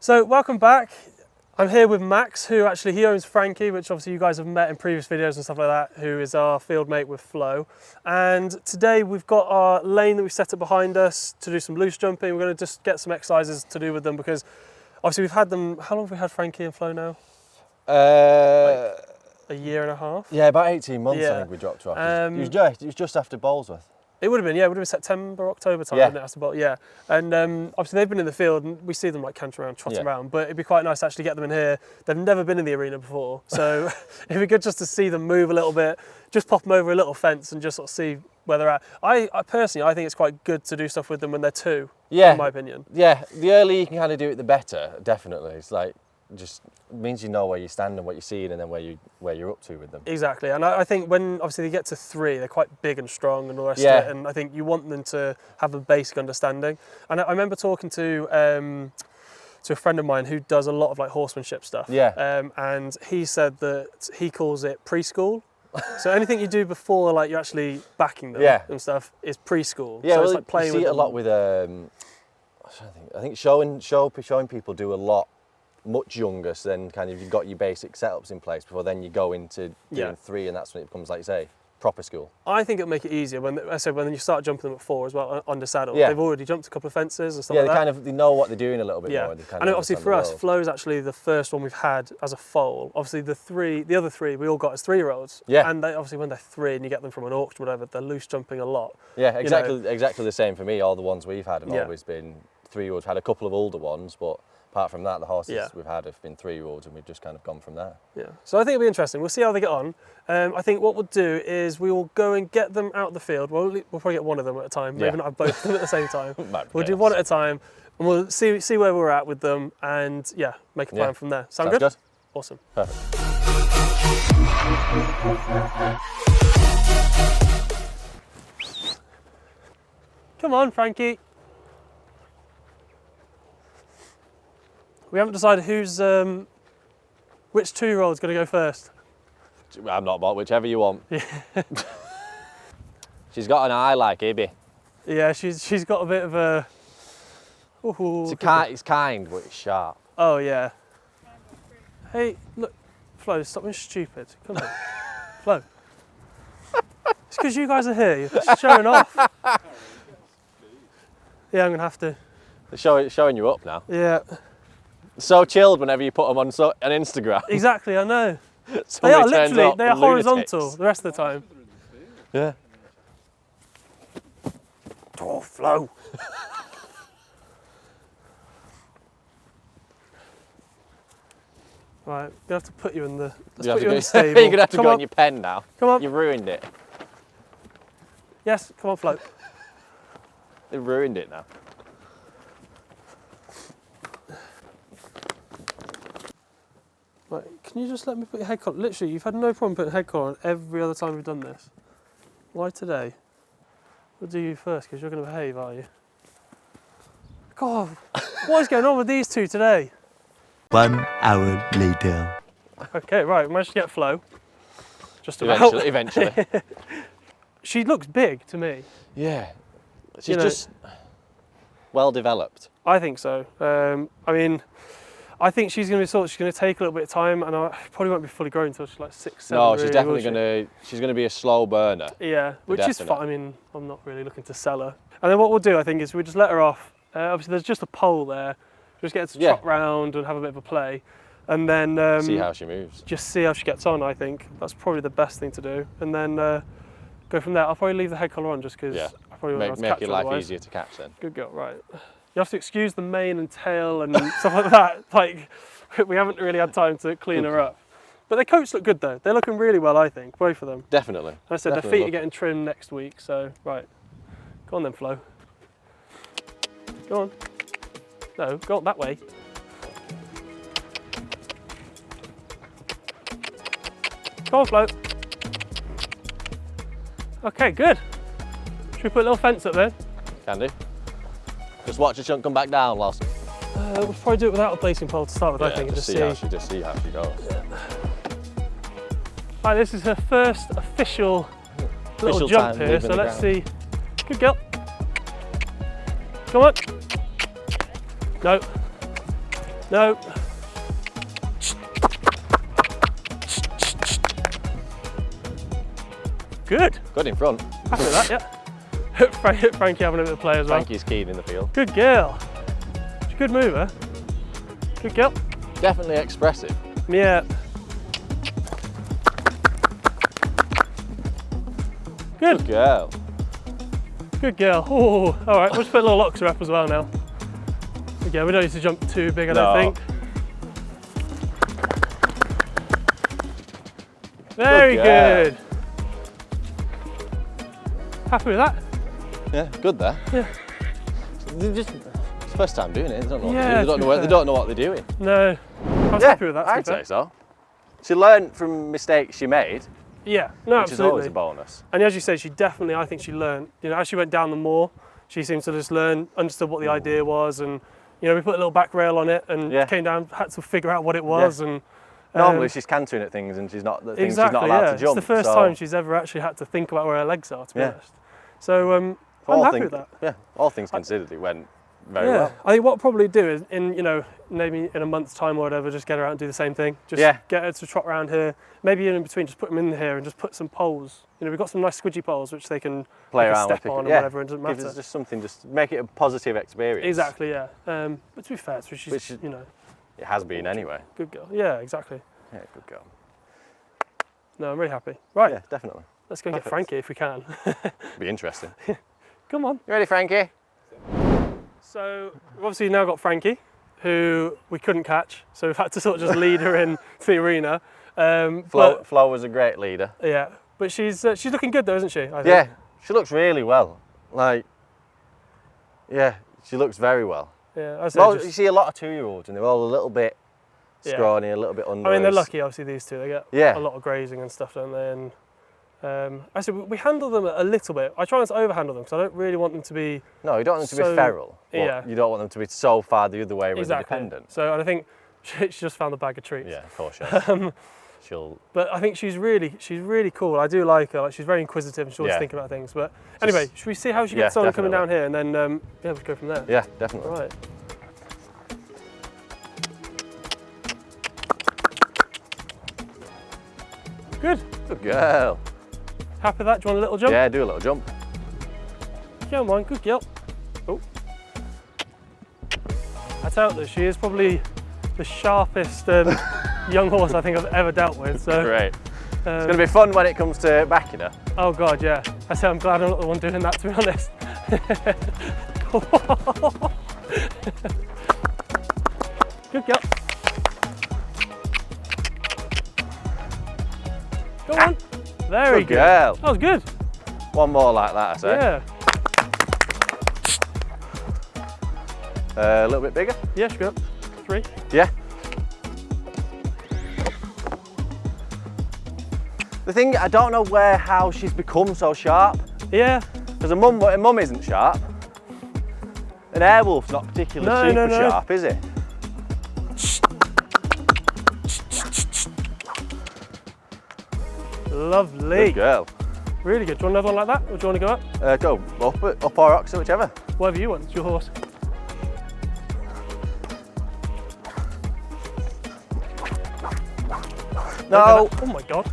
So welcome back. I'm here with Max, who actually he owns Frankie, which obviously you guys have met in previous videos and stuff like that, who is our field mate with Flo. And today we've got our lane that we set up behind us to do some loose jumping. We're going to just get some exercises to do with them because obviously we've had them, how long have we had Frankie and Flo now? Like a year and a half? Yeah, about 18 months Yeah. I think we dropped her off. It was just after Bowlesworth. It would have been, yeah, it would have been September, October time, Yeah. wouldn't it? That's about, yeah. And obviously they've been in the field and we see them like canter around, trotting around, but it'd be quite nice to actually get them in here. They've never been in the arena before, so it'd be good just to see them move a little bit, just pop them over a little fence and just sort of see where they're at. I personally, I think it's quite good to do stuff with them when they're two, in my opinion. Yeah, the earlier you can kind of do it, the better, definitely. It's like, just means you know where you stand and what you're seeing and then where you're up to with them. Exactly, and I think when obviously they get to 3, they're quite big and strong and all the rest of it, and I think you want them to have a basic understanding. And I remember talking to a friend of mine who does a lot of like horsemanship stuff, and he said that he calls it preschool. So anything you do before like you're actually backing them and stuff is preschool. Yeah, so well, it's like playing you see with it a lot with I think showing people do a lot much younger, so then kind of you've got your basic setups in place before then you go into doing 3, and that's when it becomes, like you say, proper school. I think it'll make it easier when you start jumping them at 4 as well under saddle. They've already jumped a couple of fences and stuff like that. They know what they're doing a little bit more. And obviously for us, Flo's actually the first one we've had as a foal. Obviously the other 3 we all got as 3-year-olds. Yeah. And they, obviously when they're 3 and you get them from an auction or whatever, they're loose jumping a lot. Yeah, exactly the same for me. All the ones we've had have always been 3-year-olds. Had a couple of older ones, but apart from that, the horses we've had have been 3-year-olds, and we've just kind of gone from there. Yeah. So I think it'll be interesting. We'll see how they get on. I think what we'll do is we will go and get them out of the field. We'll probably get one of them at a time. Maybe not have both of them at the same time. We'll do one at a time, and we'll see where we're at with them, and make a plan from there. Sound good? Awesome. Perfect. Come on, Frankie. We haven't decided who's which 2-year-old's going to go first. I'm not bothered, whichever you want. She's got an eye like Ibby. Yeah, she's got a bit of a. Ooh, it's kind, but it's sharp. Oh yeah. Hey, look, Flo, stop being stupid. Come on, Flo. It's because you guys are here. You're just showing off. Yeah, I'm gonna have to. They're showing you up now. Yeah. So chilled whenever you put them on Instagram. Exactly, I know. They are literally, they are horizontal the rest of the time. Yeah. Oh, Flo. Right, we have to put you in the. Let's put you in the stable. You're gonna have to go on your pen now. Come on. You've ruined it. Yes, come on, Flo. They've ruined it now. Right, can you just let me put your head collar? Literally, you've had no problem putting head collar on every other time we've done this. Why today? We'll do you first because you're going to behave, are you? God, what is going on with these two today? 1 hour later. Okay, right, we managed to get Flo. Just about. Eventually. She looks big to me. Yeah, she's just well developed. I think so. I mean, I think she's going to take a little bit of time, and I probably won't be fully grown until she's like 6, 7. No, she's definitely she's going to be a slow burner. Yeah, which is fine. I mean, I'm not really looking to sell her. And then what we'll do, I think, is we just let her off. Obviously, there's just a pole there. Just get her to trot round and have a bit of a play, and then see how she moves. Just see how she gets on. I think that's probably the best thing to do, and then go from there. I'll probably leave the head collar on just because I probably won't have to catch her make your life otherwise. easier to catch then. Good girl, right? You have to excuse the mane and tail and stuff like that. Like, we haven't really had time to clean her up. But their coats look good though. They're looking really well, I think, both of them. Definitely. Like I said, their feet are getting trimmed next week, so right. Go on then, Flo. Go on. No, go on that way. Go on, Flo. Okay, good. Should we put a little fence up there? Can do. Just watch her chunk come back down, Lawson. We'll probably do it without a placing pole to start with, I think, and just see how she goes. Yeah. Right, this is her first official little jump here, so let's see. Good girl. Come on. No. No. Good. Good in front. Happy with that, yeah. Frankie having a bit of play as well. Frankie's keen in the field. Good girl. She's a good mover. Good girl. Definitely expressive. Yeah. Good. Good girl. Good girl. Oh, all right. We'll just put a little oxer up as well now. Okay, we don't need to jump too big, I don't think. Very good. Happy with that? Yeah, good there. Yeah. It's the first time doing it. They don't know what Yeah, they're doing. They don't know what they're doing. No. I was happy with that. I'd say so. She learned from mistakes she made. Yeah, no, which absolutely. is always a bonus. And as you say, she definitely, I think she learned. You know, as she went down the moor, she seemed to just understood what the idea was, and you know, we put a little back rail on it, and came down, had to figure out what it was, and. Normally she's cantering at things, and she's not. Things Exactly, she's not allowed to jump. It's the first time she's ever actually had to think about where her legs are, to be honest. So I'm happy with that. Yeah, all things considered, it went very well. I think what I'll probably do is, maybe in a month's time or whatever, just get her out and do the same thing. Just get her to trot around here. Maybe in between, just put them in here and just put some poles. You know, we've got some nice squidgy poles which they can play around step with, on and whatever. It doesn't matter. It's just something, just make it a positive experience. Exactly, yeah. But to be fair, she's, you know, it has been anyway. Good girl. Yeah, exactly. Yeah, good girl. No, I'm really happy. Right. Yeah, definitely. Let's go and get Frankie if we can. Be interesting. Come on. You ready, Frankie? So we've obviously now got Frankie, who we couldn't catch, so we've had to sort of just lead her in to the arena. Flo was a great leader. Yeah, but she's looking good though, isn't she? I think. Yeah, she looks really well. Like, yeah, she looks very well. Yeah, I well, you see a lot of 2-year-olds, and they're all a little bit scrawny, a little bit under. I mean, they're lucky, obviously, these two. They get a lot of grazing and stuff, don't they? And actually, we handle them a little bit. I try not to overhandle them because I don't really want them to be. No, you don't want them to be feral. Yeah. You don't want them to be so far the other way where they're dependent. So, and I think she just found the bag of treats. Yeah, of course, yeah. But I think she's really cool. I do like her. Like, she's very inquisitive and she's always thinking about things. But anyway, should we see how she gets on coming down here, and then we'll go from there. Yeah, definitely. Right. Good. Good girl. Happy with that? Do you want a little jump? Yeah, do a little jump. Come on, good girl. Oh. I tell you, she is probably the sharpest young horse I think I've ever dealt with. So great. It's going to be fun when it comes to backing her. Oh God, yeah. I say I'm glad I'm not the one doing that, to be honest. Good girl. Go on. Very good. Girl. That was good. One more like that, I say. Yeah. A little bit bigger? Yeah, should go up. 3. Yeah. The thing, I don't know how she's become so sharp. Yeah. Because her mum isn't sharp. An airwolf's not particularly super sharp, is it? Lovely. Good girl. Really good. Do you want another one like that, or do you want to go up? Go up or oxer, whichever. Whatever you want. It's your horse. No. Oh my God.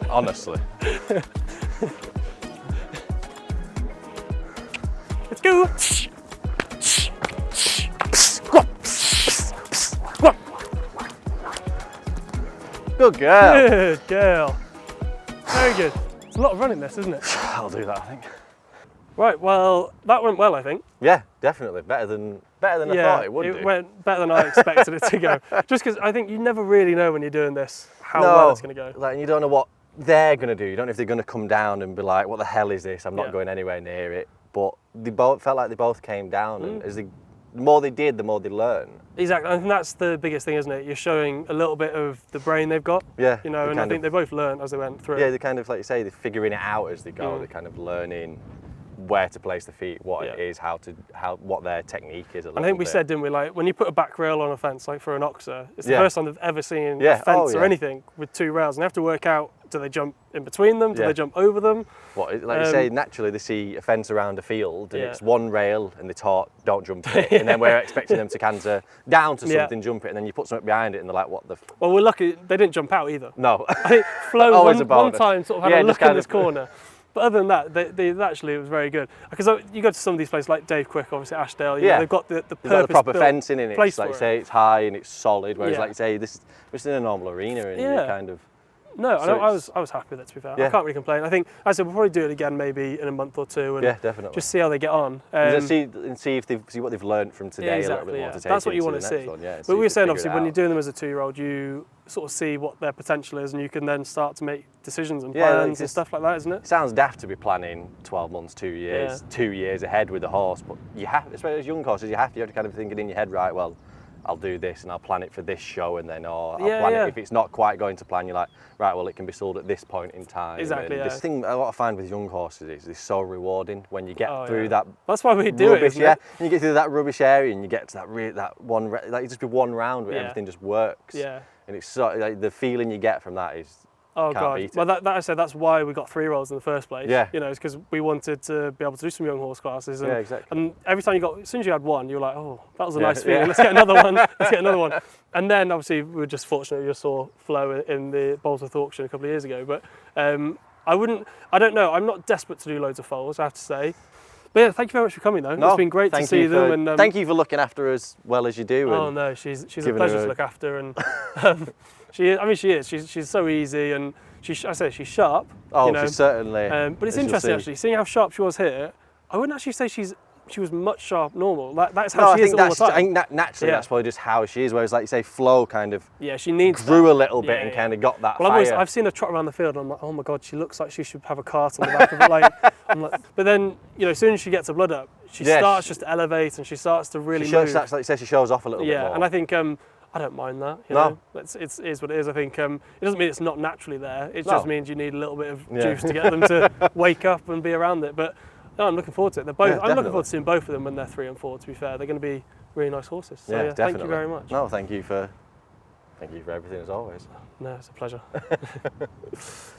Honestly. Let's go. Good girl. Good girl. Very good. It's a lot of running this, isn't it? I'll do that, I think. Right, well, that went well, I think. Yeah, definitely. Better than I thought it would do. It went better than I expected it to go. Just because I think you never really know when you're doing this how well it's going to go. Like, you don't know what they're going to do. You don't know if they're going to come down and be like, what the hell is this? I'm not going anywhere near it. But they both felt like they both came down, and the more they did, the more they learned. Exactly, I think that's the biggest thing, isn't it? You're showing a little bit of the brain they've got. Yeah. You know, and I think they both learned as they went through. Yeah, they kind of, like you say, they're figuring it out as they go. They're kind of learning where to place the feet, what Yeah. it is, what their technique is. I think we said, didn't we, like when you put a back rail on a fence, like for an oxer, it's the Yeah. first time they've ever seen Yeah. a fence Oh, or yeah. anything with 2 rails, and they have to work out, do they jump in between them, do Yeah. they jump over them? What, like you say, naturally they see a fence around a field and Yeah. it's one rail and they're taught, don't jump it. And then we're expecting them to canter down to Yeah. something, jump it, and then you put something behind it and they're like, what the Well, we're lucky they didn't jump out either. No. I think Flo Always a one bonus. time sort of had Yeah, a just look in kind this of- corner. But other than that, they actually, it was very good. Because you go to some of these places like Dave Quick, obviously Ashdale, you know, Yeah. they've got the They've got the proper purpose-built fencing in it. place It's like for you it. say, it's high and it's solid. Whereas, Yeah. like you say, this is just in a normal arena and Yeah. you're kind of. No, So I was happy with it, to be fair. I Yeah. can't really complain. I think, as I said, we'll probably do it again maybe in a month or two and Yeah, definitely. just see how they get on. Just see what they've learned from today exactly, a little bit more to take that's what you into want the to next see. one, yeah, and But see we were if they saying, figure obviously, it when out. you're doing them as a 2-year-old, you sort of see what their potential is and you can then start to make decisions and Yeah, like plans and this- stuff like that, isn't it? It sounds daft to be planning 12 months, 2 years, 2 years ahead with the horse, but you have, especially as young horses, you have to kind of think it in your head, right, well, I'll do this and I'll plan it for this show and then, or I'll Yeah, plan yeah. it if it's not quite going to plan, you're like, right, well, it can be sold at this point in time. Exactly, And yeah. this thing, what I find with young horses is it's so rewarding when you get Oh, through yeah. that That's why we do it, rubbish, isn't yeah, it? and you get through that rubbish area and you get to that one, like it just be one round where Yeah. everything just works. Yeah. And it's so, like, the feeling you get from that is, Oh can't god! beat it. Well, that I said that's why we got 3-year-olds in the first place. Yeah. You know, it's because we wanted to be able to do some young horse classes. And, Yeah, exactly. And every time as soon as you had one, you were like, oh, that was a Yeah, nice feeling. yeah. Let's get another one. Let's get another one. And then obviously we were just fortunate we just saw Flo in the Bolesworth auction a couple of years ago. But I don't know. I'm not desperate to do loads of foals, I have to say. But yeah, thank you very much for coming though. It's been great to thank see you them. for- And thank you for looking after her as well as you do. Oh and no, she's a giving pleasure her to a- look after, and she is. I mean, she is. She's so easy, and she's she's sharp. Oh, you know. she's certainly. But it's as you'll interesting see. actually, seeing how sharp she was here. I wouldn't actually say she was much sharp normal. That's No, how I she is think all the that's. time. I think that naturally Yeah. that's probably just how she is. Whereas, like you say, Flo kind of Yeah, she needs grew that. a little bit Yeah, and yeah. kind of got that Well, fire. I've seen her trot around the field, and I'm like, oh my god, she looks like she should have a cart on the back of it. Like, but then as soon as she gets her blood up, she Yes. starts just to elevate and she starts to really she shows, move. that's like you say, she shows off a little bit Yeah, more. and I think I don't mind that. You No. know? It is what it is. I think it doesn't mean it's not naturally there. It No. just means you need a little bit of Yeah. juice to get them to wake up and be around it. But no, I'm looking forward to it. They're both. Yeah, I'm looking definitely. forward to seeing both of them when they're 3 and 4. To be fair, they're going to be really nice horses. So yeah, yeah, definitely. thank you very much. No, thank you for everything as always. No, it's a pleasure.